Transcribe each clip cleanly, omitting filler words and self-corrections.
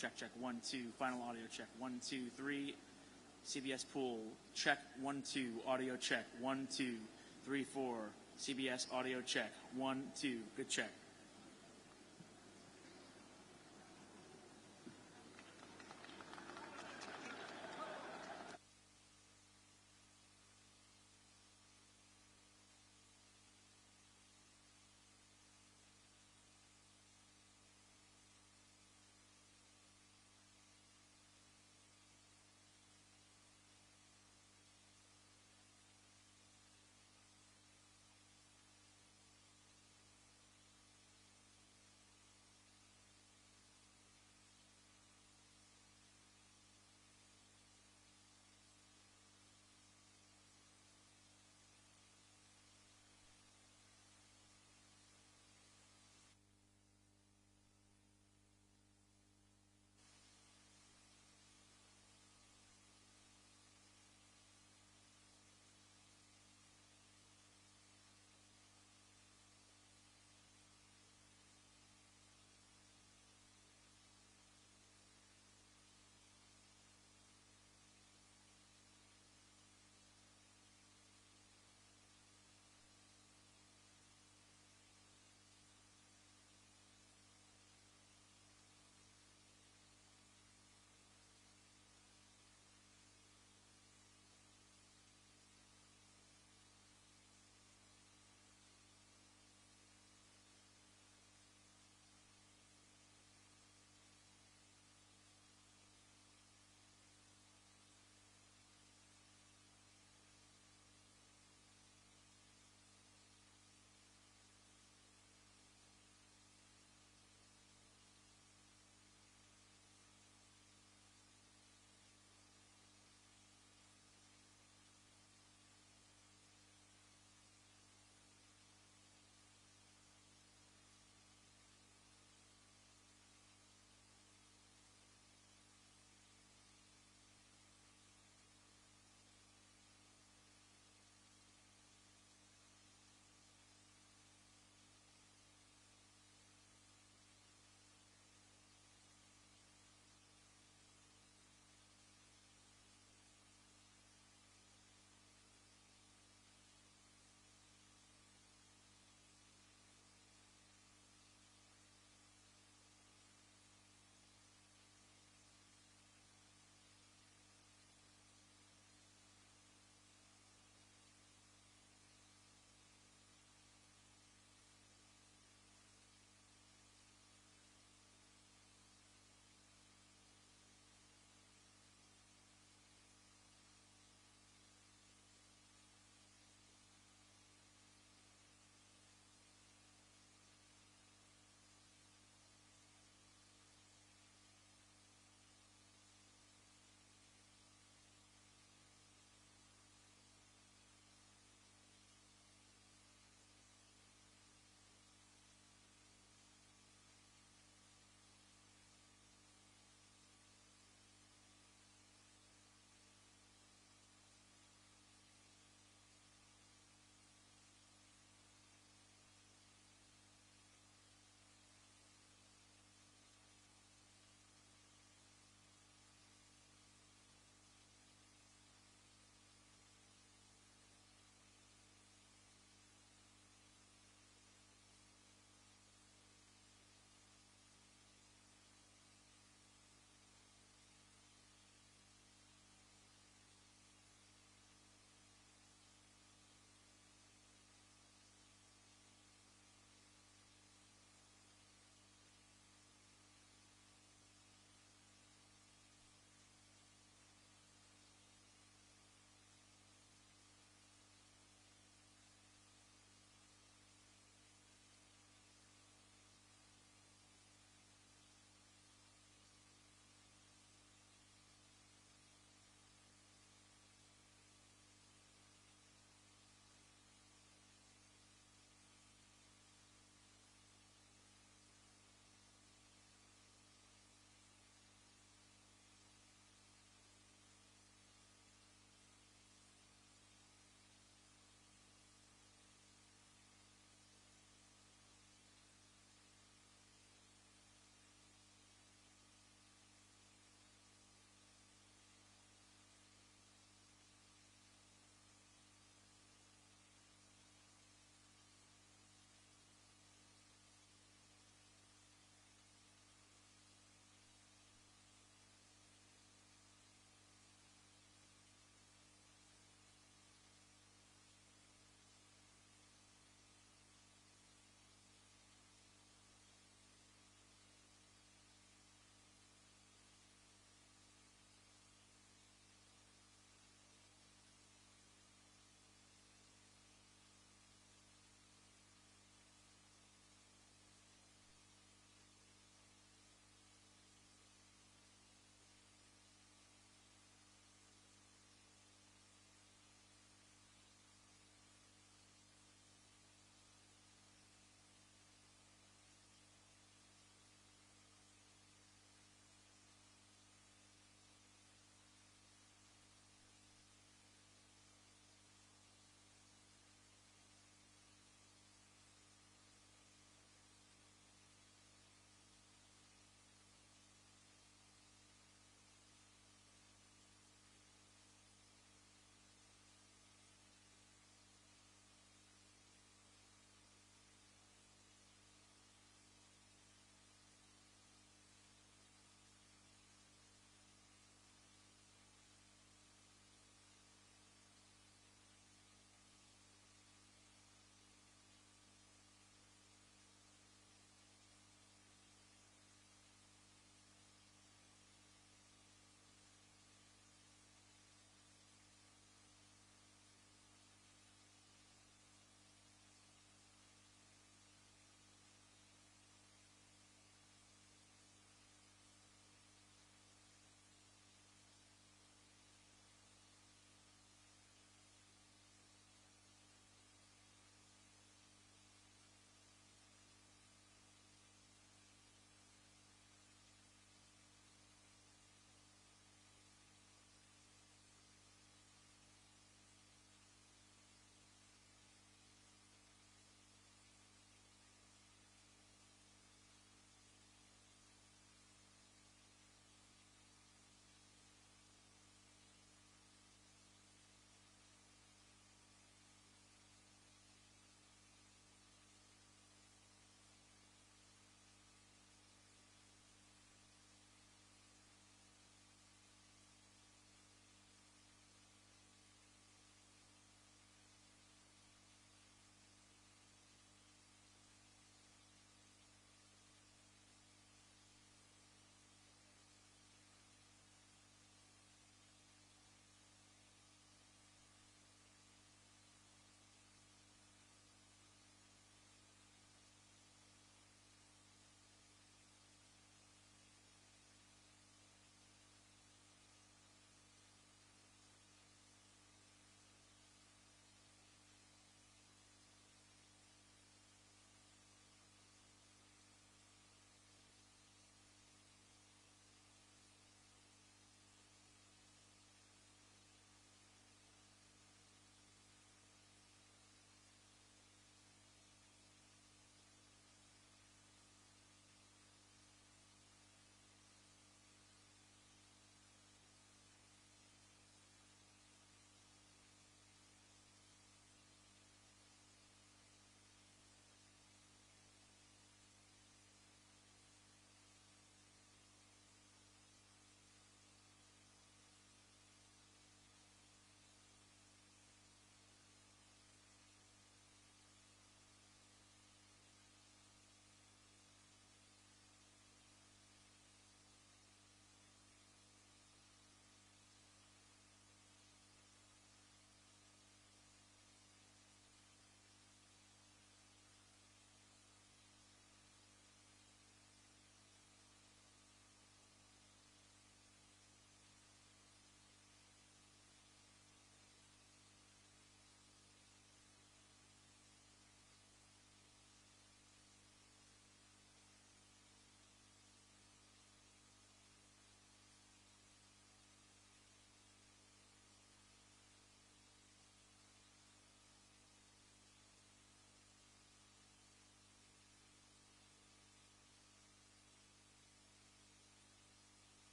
Check, check, 1, 2. Final audio check, 1, 2, 3. CBS pool, check, 1, 2. Audio check, 1, 2, 3, 4. CBS audio check, 1, 2. Good check.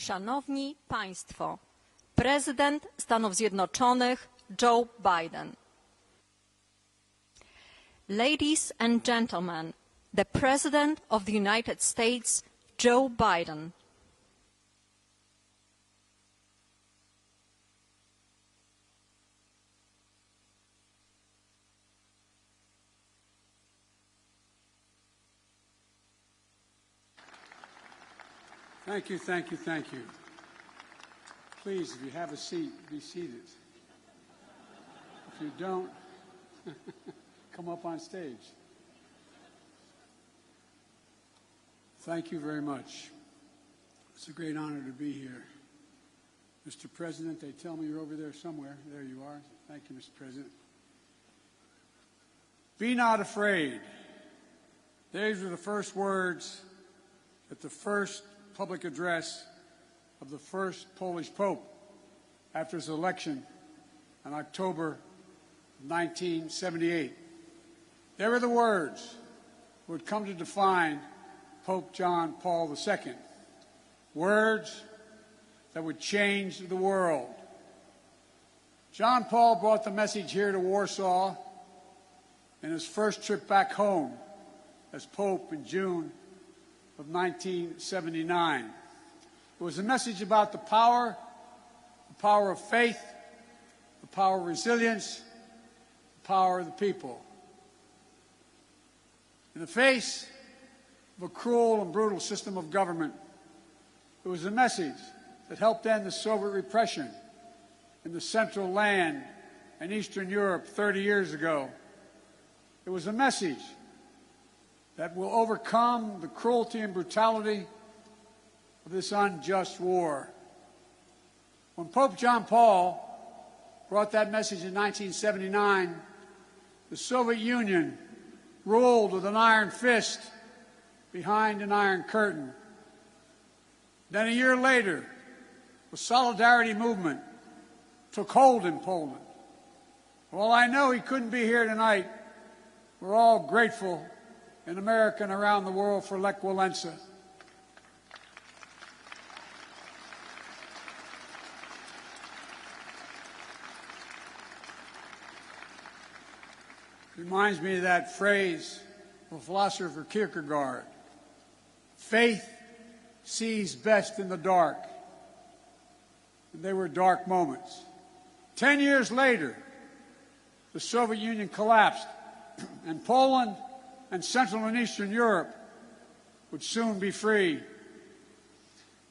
Szanowni Państwo, prezydent Stanów Zjednoczonych Joe Biden. Ladies and gentlemen, the President of the United States, Joe Biden. Thank you, thank you, thank you. Please, if you have a seat, be seated. If you don't, come up on stage. Thank you very much. It's a great honor to be here. Mr. President, they tell me you're over there somewhere. There you are. Thank you, Mr. President. Be not afraid. These were the first words at the first public address of the first Polish Pope after his election in October 1978. They were the words that would come to define Pope John Paul II. Words that would change the world. John Paul brought the message here to Warsaw in his first trip back home as Pope in June of 1979. It was a message about the power of faith, the power of resilience, the power of the people. In the face of a cruel and brutal system of government, it was a message that helped end the Soviet repression in the Central Land and Eastern Europe 30 years ago. It was a message that will overcome the cruelty and brutality of this unjust war. When Pope John Paul brought that message in 1979, the Soviet Union ruled with an iron fist behind an iron curtain. Then a year later, the Solidarity movement took hold in Poland. While I know he couldn't be here tonight, we're all grateful in America and around the world for Lech Walesa. Reminds me of that phrase of philosopher Kierkegaard. Faith sees best in the dark. And they were dark moments. 10 years later, the Soviet Union collapsed, and Poland and Central and Eastern Europe would soon be free.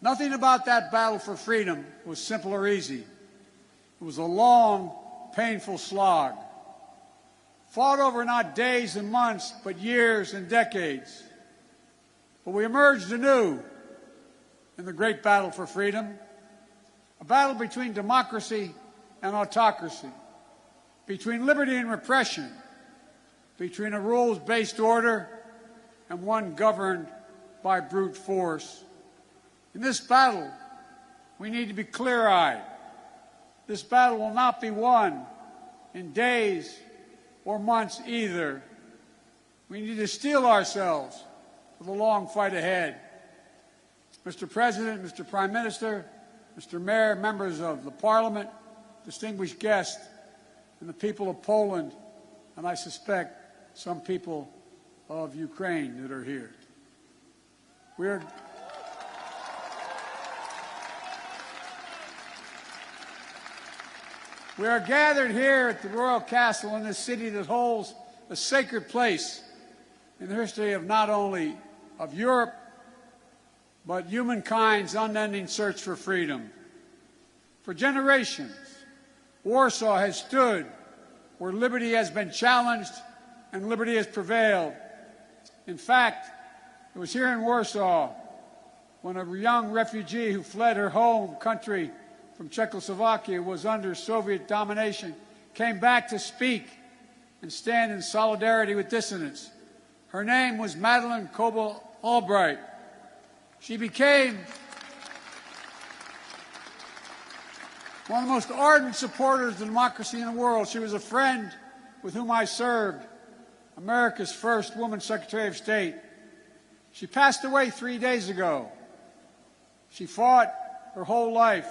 Nothing about that battle for freedom was simple or easy. It was a long, painful slog, fought over not days and months, but years and decades. But we emerged anew in the great battle for freedom, a battle between democracy and autocracy, between liberty and repression, between a rules-based order and one governed by brute force. In this battle, we need to be clear-eyed. This battle will not be won in days or months either. We need to steel ourselves for the long fight ahead. Mr. President, Mr. Prime Minister, Mr. Mayor, members of the Parliament, distinguished guests, and the people of Poland, and I suspect some people of Ukraine that are here. We are gathered here at the Royal Castle in this city that holds a sacred place in the history of not only of Europe, but humankind's unending search for freedom. For generations, Warsaw has stood where liberty has been challenged and liberty has prevailed. In fact, it was here in Warsaw when a young refugee who fled her home country from Czechoslovakia was under Soviet domination came back to speak and stand in solidarity with dissidents. Her name was Madeleine Koval-Albright. She became one of the most ardent supporters of democracy in the world. She was a friend with whom I served, America's first woman Secretary of State. She passed away 3 days ago. She fought her whole life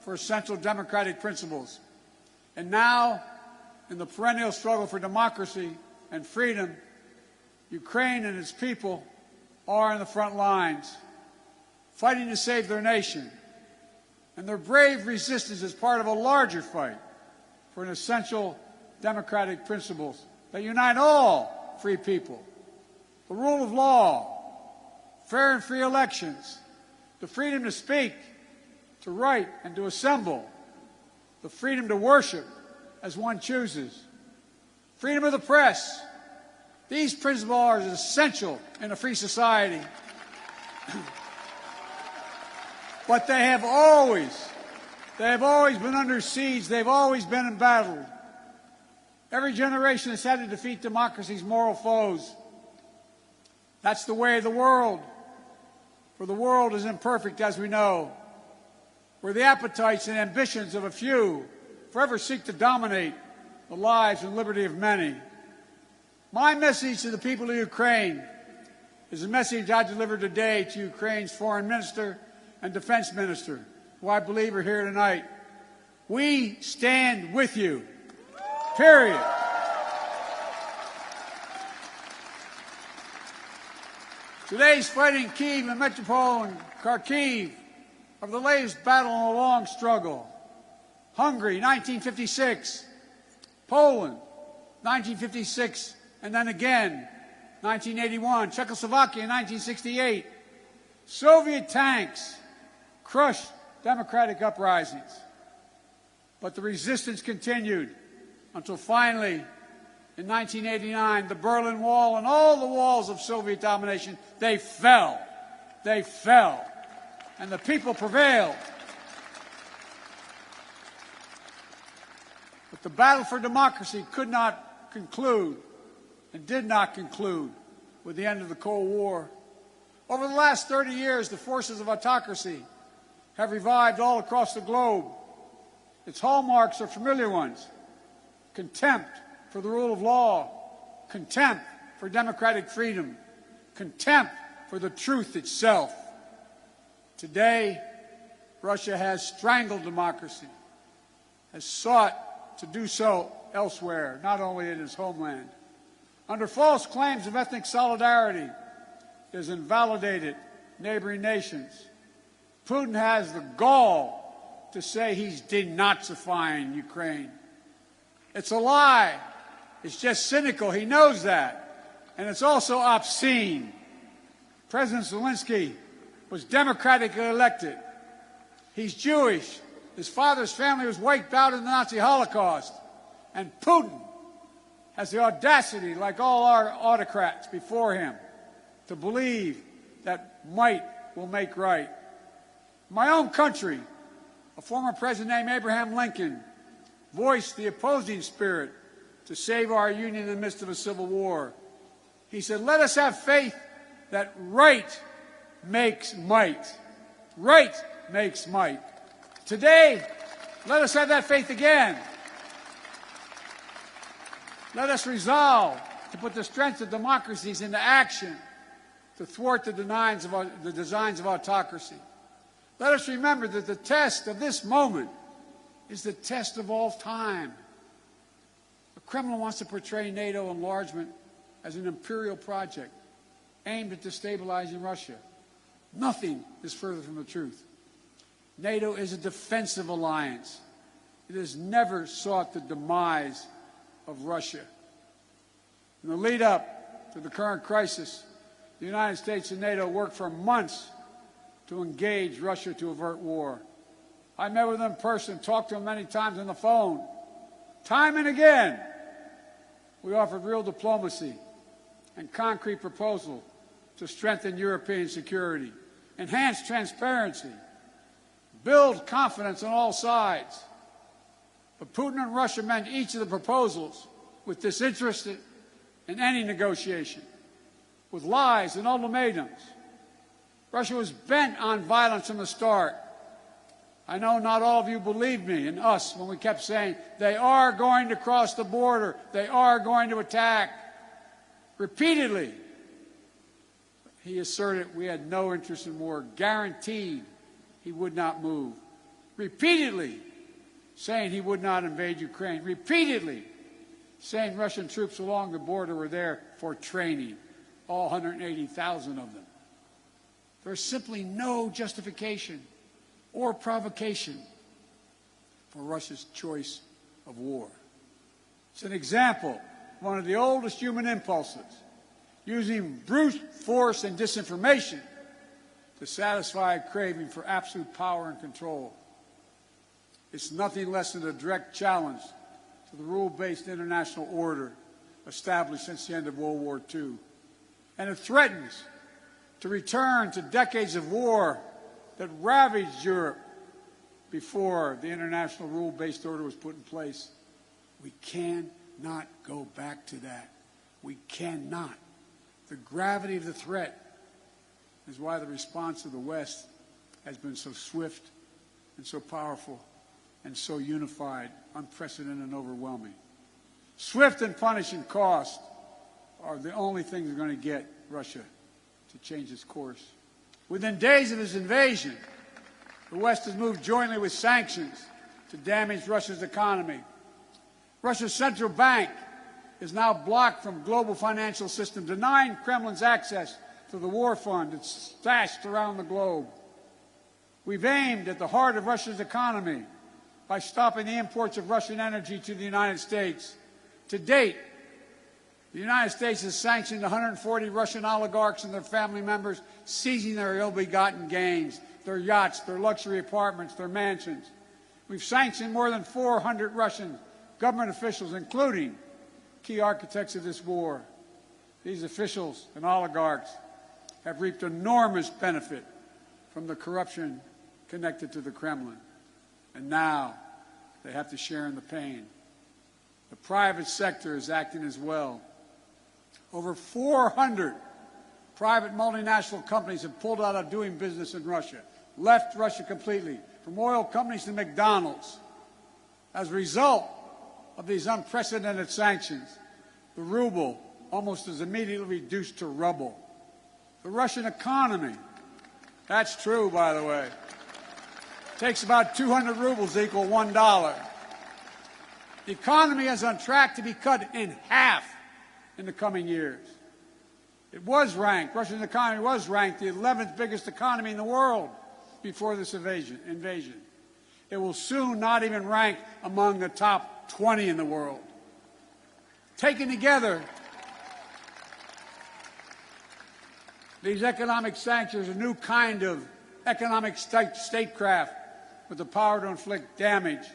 for essential democratic principles. And now, in the perennial struggle for democracy and freedom, Ukraine and its people are in the front lines, fighting to save their nation. And their brave resistance is part of a larger fight for an essential democratic principles that unite all free people. The rule of law, fair and free elections, the freedom to speak, to write, and to assemble, the freedom to worship as one chooses, freedom of the press. These principles are essential in a free society. But they have always been under siege. They've always been embattled. Every generation has had to defeat democracy's moral foes. That's the way of the world. For the world is imperfect, as we know, where the appetites and ambitions of a few forever seek to dominate the lives and liberty of many. My message to the people of Ukraine is a message I delivered today to Ukraine's foreign minister and defense minister, who I believe are here tonight. We stand with you. Period. Today's fighting in Kyiv and Metropole and Kharkiv are the latest battle in a long struggle. Hungary, 1956. Poland, 1956, and then again, 1981. Czechoslovakia, 1968. Soviet tanks crushed democratic uprisings. But the resistance continued until finally, in 1989, the Berlin Wall and all the walls of Soviet domination, they fell. They fell. And the people prevailed. But the battle for democracy could not conclude and did not conclude with the end of the Cold War. Over the last 30 years, the forces of autocracy have revived all across the globe. Its hallmarks are familiar ones: contempt for the rule of law, contempt for democratic freedom, contempt for the truth itself. Today, Russia has strangled democracy, has sought to do so elsewhere, not only in its homeland. Under false claims of ethnic solidarity, it has invalidated neighboring nations. Putin has the gall to say he's denazifying Ukraine. It's a lie. It's just cynical. He knows that. And it's also obscene. President Zelensky was democratically elected. He's Jewish. His father's family was wiped out in the Nazi Holocaust. And Putin has the audacity, like all our autocrats before him, to believe that might will make right. My own country, a former president named Abraham Lincoln, voiced the opposing spirit to save our union in the midst of a civil war. He said, "Let us have faith that right makes might." Right makes might. Today, let us have that faith again. Let us resolve to put the strength of democracies into action to thwart the designs of autocracy. Let us remember that the test of this moment is the test of all time. The Kremlin wants to portray NATO enlargement as an imperial project aimed at destabilizing Russia. Nothing is further from the truth. NATO is a defensive alliance. It has never sought the demise of Russia. In the lead up to the current crisis, the United States and NATO worked for months to engage Russia to avert war. I met with them in person, talked to them many times on the phone. Time and again, we offered real diplomacy and concrete proposals to strengthen European security, enhance transparency, build confidence on all sides. But Putin and Russia met each of the proposals with disinterest in any negotiation, with lies and ultimatums. Russia was bent on violence from the start. I know not all of you believed me and us when we kept saying, they are going to cross the border, they are going to attack. Repeatedly, he asserted we had no interest in war, guaranteed he would not move. Repeatedly saying he would not invade Ukraine. Repeatedly saying Russian troops along the border were there for training, all 180,000 of them. There's simply no justification or provocation for Russia's choice of war. It's an example of one of the oldest human impulses, using brute force and disinformation to satisfy a craving for absolute power and control. It's nothing less than a direct challenge to the rule-based international order established since the end of World War II. And it threatens to return to decades of war that ravaged Europe before the international rule-based order was put in place. We cannot go back to that. We cannot. The gravity of the threat is why the response of the West has been so swift and so powerful and so unified, unprecedented and overwhelming. Swift and punishing cost are the only things that are going to get Russia to change its course. Within days of his invasion, the West has moved jointly with sanctions to damage Russia's economy. Russia's central bank is now blocked from global financial system, denying Kremlin's access to the war fund that's stashed around the globe. We've aimed at the heart of Russia's economy by stopping the imports of Russian energy to the United States. To date, the United States has sanctioned 140 Russian oligarchs and their family members, seizing their ill-begotten gains, their yachts, their luxury apartments, their mansions. We've sanctioned more than 400 Russian government officials, including key architects of this war. These officials and oligarchs have reaped enormous benefit from the corruption connected to the Kremlin. And now they have to share in the pain. The private sector is acting as well. Over 400 private multinational companies have pulled out of doing business in Russia, left Russia completely, from oil companies to McDonald's. As a result of these unprecedented sanctions, the ruble almost is immediately reduced to rubble. The Russian economy, that's true, by the way, takes about 200 rubles to equal $1. The economy is on track to be cut in half in the coming years. It was ranked, Russia's economy was ranked the 11th biggest economy in the world before this invasion. It will soon not even rank among the top 20 in the world. Taken together, these economic sanctions are a new kind of economic statecraft with the power to inflict damage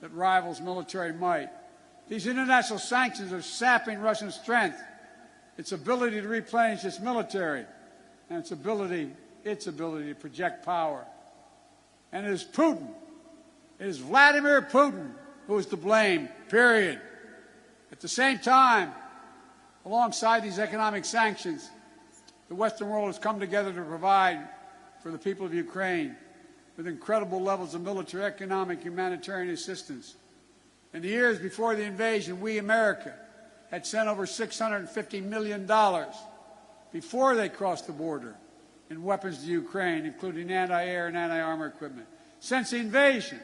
that rivals military might. These international sanctions are sapping Russian strength, its ability to replenish its military, and its ability to project power. And it is Putin, it is Vladimir Putin who is to blame, period. At the same time, alongside these economic sanctions, the Western world has come together to provide for the people of Ukraine with incredible levels of military, economic, humanitarian assistance. In the years before the invasion, we, America, had sent over $650 million before they crossed the border in weapons to Ukraine, including anti-air and anti-armor equipment. Since the invasion,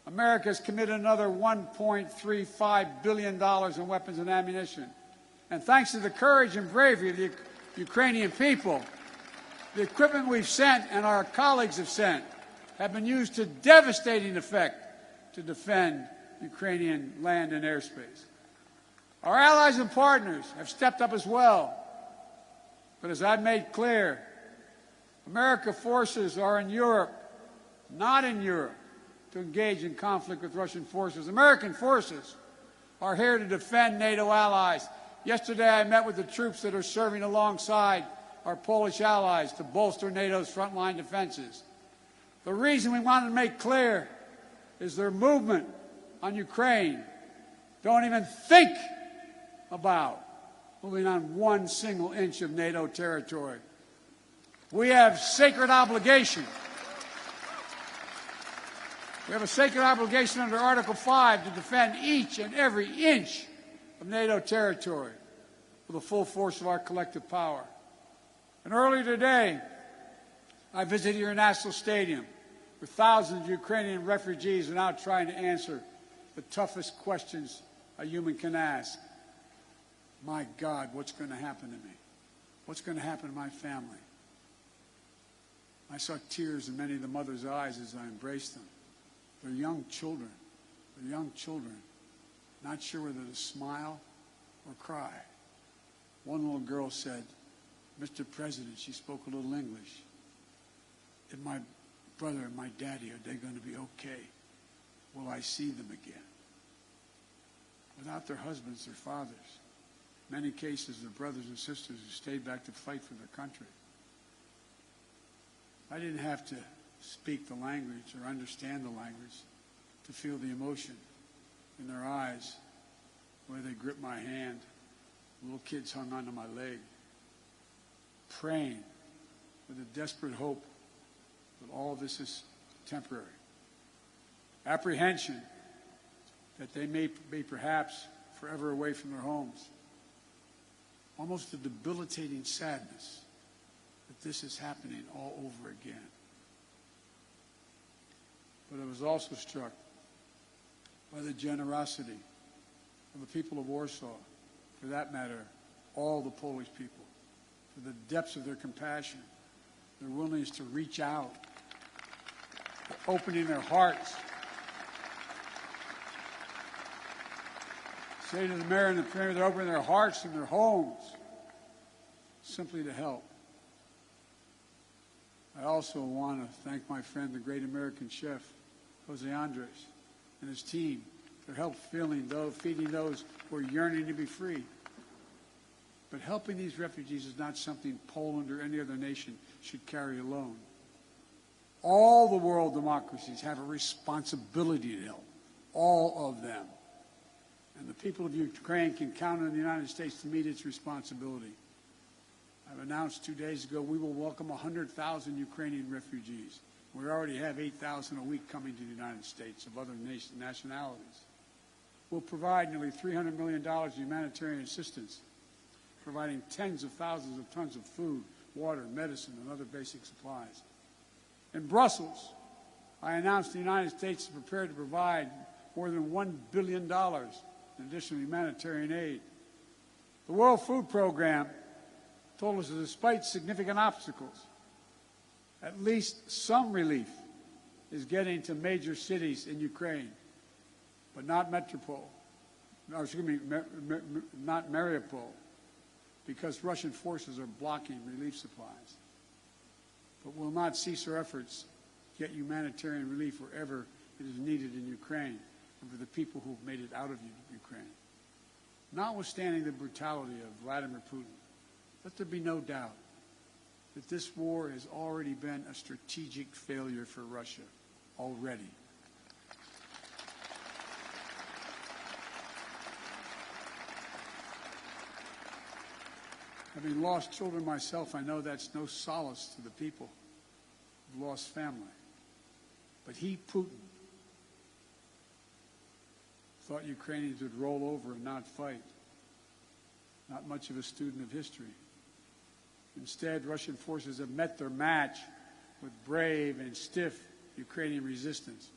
America has committed another $1.35 billion in weapons and ammunition. And thanks to the courage and bravery of the Ukrainian people, the equipment we've sent and our colleagues have sent have been used to devastating effect to defend Ukrainian land and airspace. Our allies and partners have stepped up as well. But as I've made clear, American forces are in Europe, not in Europe, to engage in conflict with Russian forces. American forces are here to defend NATO allies. Yesterday I met with the troops that are serving alongside our Polish allies to bolster NATO's frontline defenses. The reason we wanted to make clear is their movement on Ukraine don't even think about moving on one single inch of NATO territory. We have sacred obligation. We have a sacred obligation under Article 5 to defend each and every inch of NATO territory with the full force of our collective power. And earlier today, I visited your national stadium, where thousands of Ukrainian refugees are now trying to answer the toughest questions a human can ask. My God, what's going to happen to me? What's going to happen to my family? I saw tears in many of the mothers' eyes as I embraced them. They're young children. They're young children, not sure whether to smile or cry. One little girl said, "Mr. President," she spoke a little English, "if my brother and my daddy, are they going to be okay? Will I see them again?" Without their husbands, their fathers, in many cases, their brothers and sisters who stayed back to fight for their country. I didn't have to speak the language or understand the language to feel the emotion in their eyes, the way they gripped my hand. Little kids hung onto my leg, praying with a desperate hope that all this is temporary. Apprehension that they may be perhaps forever away from their homes. Almost a debilitating sadness that this is happening all over again. But I was also struck by the generosity of the people of Warsaw, for that matter, all the Polish people, for the depths of their compassion, their willingness to reach out, opening their hearts. Say to the mayor and the premier, they're opening their hearts and their homes simply to help. I also want to thank my friend, the great American chef, Jose Andres, and his team for help feeding those who are yearning to be free. But helping these refugees is not something Poland or any other nation should carry alone. All the world democracies have a responsibility to help, all of them. And the people of Ukraine can count on the United States to meet its responsibility. I've announced 2 days ago we will welcome 100,000 Ukrainian refugees. We already have 8,000 a week coming to the United States of other nationalities. We'll provide nearly $300 million in humanitarian assistance, providing tens of thousands of tons of food, water, medicine, and other basic supplies. In Brussels, I announced the United States is prepared to provide more than $1 billion in additional humanitarian aid. The World Food Program told us that despite significant obstacles, at least some relief is getting to major cities in Ukraine, but not Metropole. No, excuse me, not Mariupol, because Russian forces are blocking relief supplies. But we'll not cease our efforts to get humanitarian relief wherever it is needed in Ukraine and for the people who've made it out of Ukraine. Notwithstanding the brutality of Vladimir Putin, let there be no doubt that this war has already been a strategic failure for Russia already. Having lost children myself, I know that's no solace to the people who've lost family. But he, Putin, thought Ukrainians would roll over and not fight. Not much of a student of history. Instead, Russian forces have met their match with brave and stiff Ukrainian resistance.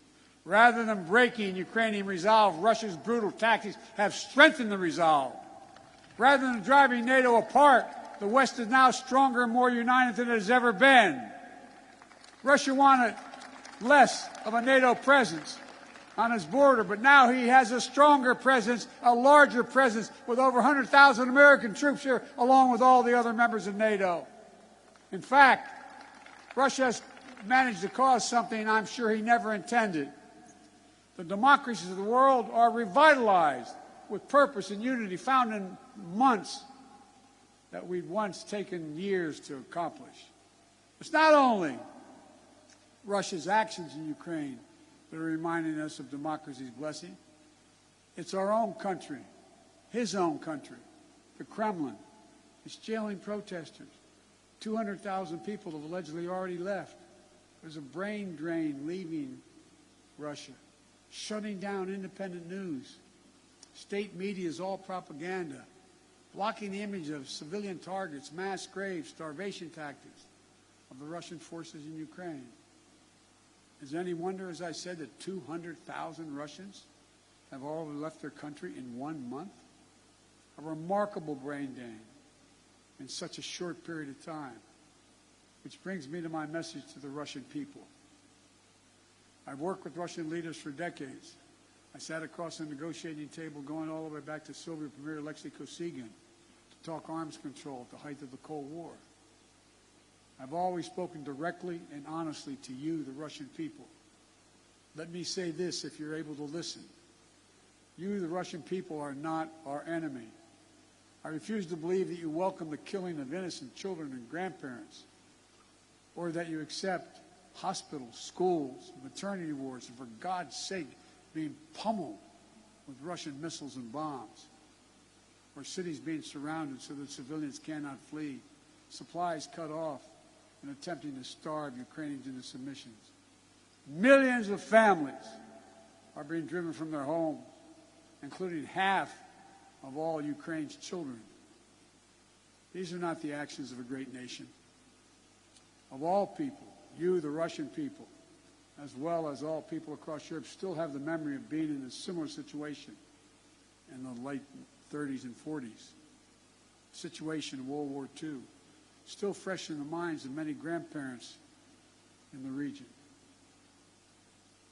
Rather than breaking Ukrainian resolve, Russia's brutal tactics have strengthened the resolve. Rather than driving NATO apart, the West is now stronger and more united than it has ever been. Russia wanted less of a NATO presence on his border, but now he has a stronger presence, a larger presence, with over 100,000 American troops here, along with all the other members of NATO. In fact, Russia has managed to cause something I'm sure he never intended. The democracies of the world are revitalized with purpose and unity found in months that we'd once taken years to accomplish. It's not only Russia's actions in Ukraine that are reminding us of democracy's blessing. It's our own country, his own country, the Kremlin. It's jailing protesters. 200,000 people have allegedly already left. There's a brain drain leaving Russia, shutting down independent news. State media is all propaganda, blocking the image of civilian targets, mass graves, starvation tactics. A of the Russian forces in Ukraine. Is it any wonder, as I said, that 200,000 Russians have already left their country in 1 month? A remarkable brain drain in such a short period of time. Which brings me to my message to the Russian people. I've worked with Russian leaders for decades. I sat across the negotiating table going all the way back to Soviet Premier Alexei Kosygin to talk arms control at the height of the Cold War. I've always spoken directly and honestly to you, the Russian people. Let me say this, if you're able to listen. You, the Russian people, are not our enemy. I refuse to believe that you welcome the killing of innocent children and grandparents, or that you accept hospitals, schools, maternity wards, and for God's sake, being pummeled with Russian missiles and bombs, or cities being surrounded so that civilians cannot flee, supplies cut off, and attempting to starve Ukrainians into submissions. Millions of families are being driven from their homes, including half of all Ukraine's children. These are not the actions of a great nation. Of all people, you, the Russian people, as well as all people across Europe, still have the memory of being in a similar situation in the late 30s and 40s. Situation in World War II, still fresh in the minds of many grandparents in the region.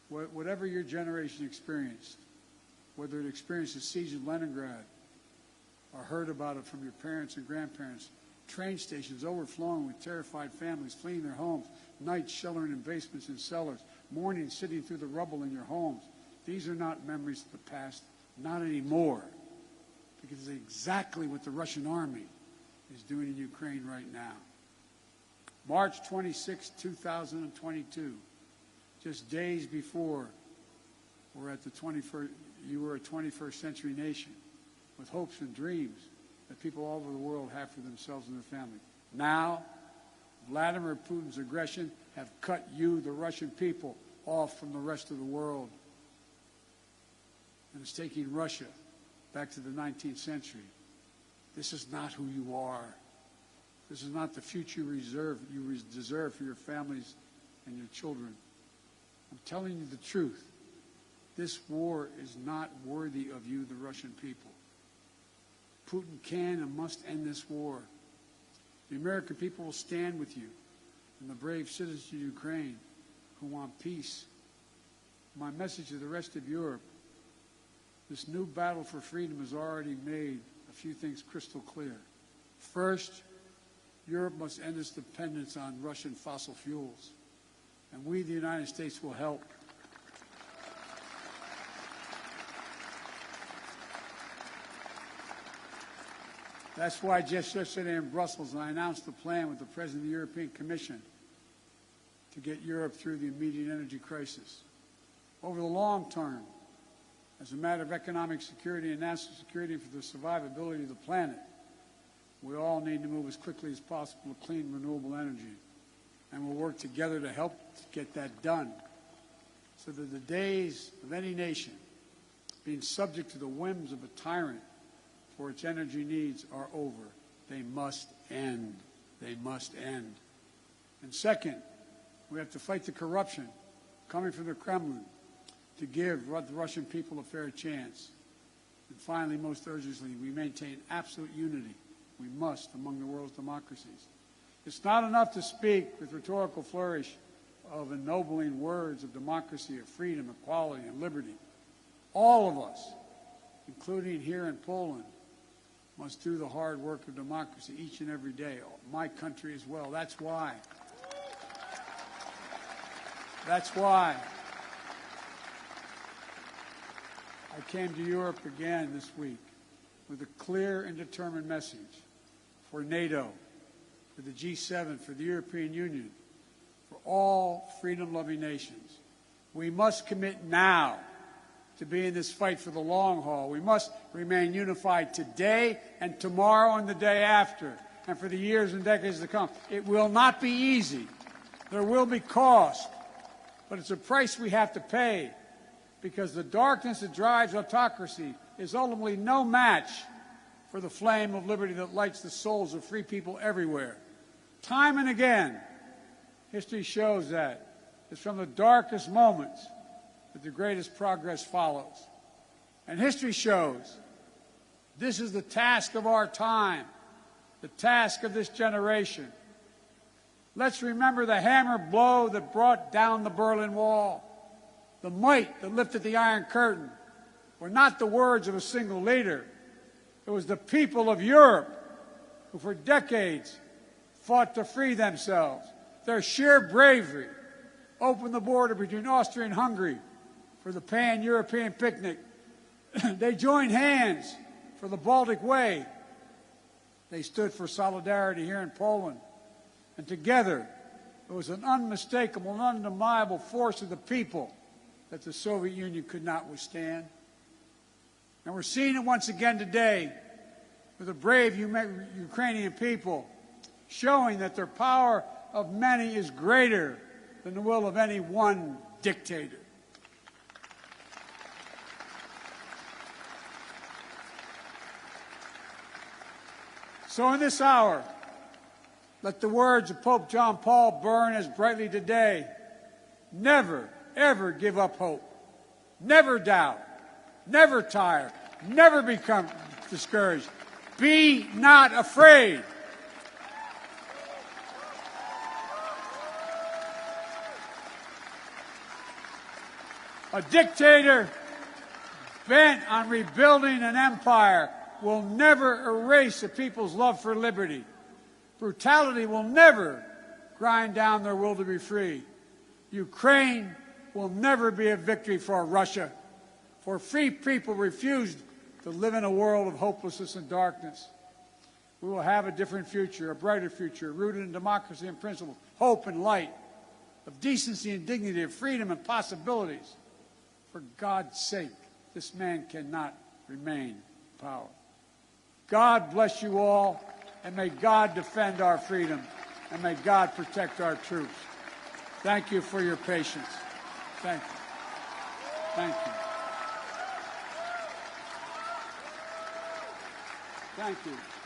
Whatever your generation experienced, whether it experienced the siege of Leningrad or heard about it from your parents and grandparents, train stations overflowing with terrified families fleeing their homes, nights sheltering in basements and cellars, mornings sitting through the rubble in your homes. These are not memories of the past, not anymore, because it's exactly what the Russian army is doing in Ukraine right now. March 26, 2022, just days before we're at the 21st, you were a 21st century nation with hopes and dreams that people all over the world have for themselves and their family. Now, Vladimir Putin's aggression have cut you, the Russian people, off from the rest of the world. And it's taking Russia back to the 19th century. This is not who you are. This is not the future you deserve for your families and your children. I'm telling you the truth. This war is not worthy of you, the Russian people. Putin can and must end this war. The American people will stand with you and the brave citizens of Ukraine who want peace. My message to the rest of Europe, this new battle for freedom has already made a few things crystal clear. First, Europe must end its dependence on Russian fossil fuels, and we, the United States, will help. That's why just yesterday in Brussels, I announced a plan with the President of the European Commission to get Europe through the immediate energy crisis. Over the long term, as a matter of economic security and national security for the survivability of the planet, we all need to move as quickly as possible to clean, renewable energy. And we'll work together to help get that done so that the days of any nation being subject to the whims of a tyrant for its energy needs are over. They must end. They must end. And second, we have to fight the corruption coming from the Kremlin to give the Russian people a fair chance. And finally, most urgently, we maintain absolute unity. We must among the world's democracies. It's not enough to speak with rhetorical flourish of ennobling words of democracy, of freedom, equality, and liberty. All of us, including here in Poland, must do the hard work of democracy each and every day. My country as well. That's why I came to Europe again this week with a clear and determined message for NATO, for the G7, for the European Union, for all freedom-loving nations. We must commit now to be in this fight for the long haul. We must remain unified today and tomorrow and the day after, and for the years and decades to come. It will not be easy. There will be cost, but it's a price we have to pay, because the darkness that drives autocracy is ultimately no match for the flame of liberty that lights the souls of free people everywhere. Time and again, History shows that. It's from the darkest moments that the greatest progress follows. And history shows this is the task of our time, the task of this generation. Let's remember the hammer blow that brought down the Berlin Wall. The might that lifted the Iron Curtain were not the words of a single leader. It was the people of Europe who for decades fought to free themselves. Their sheer bravery opened the border between Austria and Hungary for the pan-European picnic. They joined hands for the Baltic Way. They stood for solidarity here in Poland. And together, it was an unmistakable and undeniable force of the people that the Soviet Union could not withstand. And we're seeing it once again today with the brave Ukrainian people showing that their power of many is greater than the will of any one dictator. So in this hour, let the words of Pope John Paul burn as brightly today. Never, ever give up hope. Never doubt. Never tire. Never become discouraged. Be not afraid. A dictator bent on rebuilding an empire will never erase a people's love for liberty. Brutality will never grind down their will to be free. Ukraine will never be a victory for Russia, for free people refused to live in a world of hopelessness and darkness. We will have a different future, a brighter future, rooted in democracy and principles, hope and light, of decency and dignity, of freedom and possibilities. For God's sake, this man cannot remain in power. God bless you all, and may God defend our freedom, and may God protect our troops. Thank you for your patience. Thank you. Thank you. Thank you.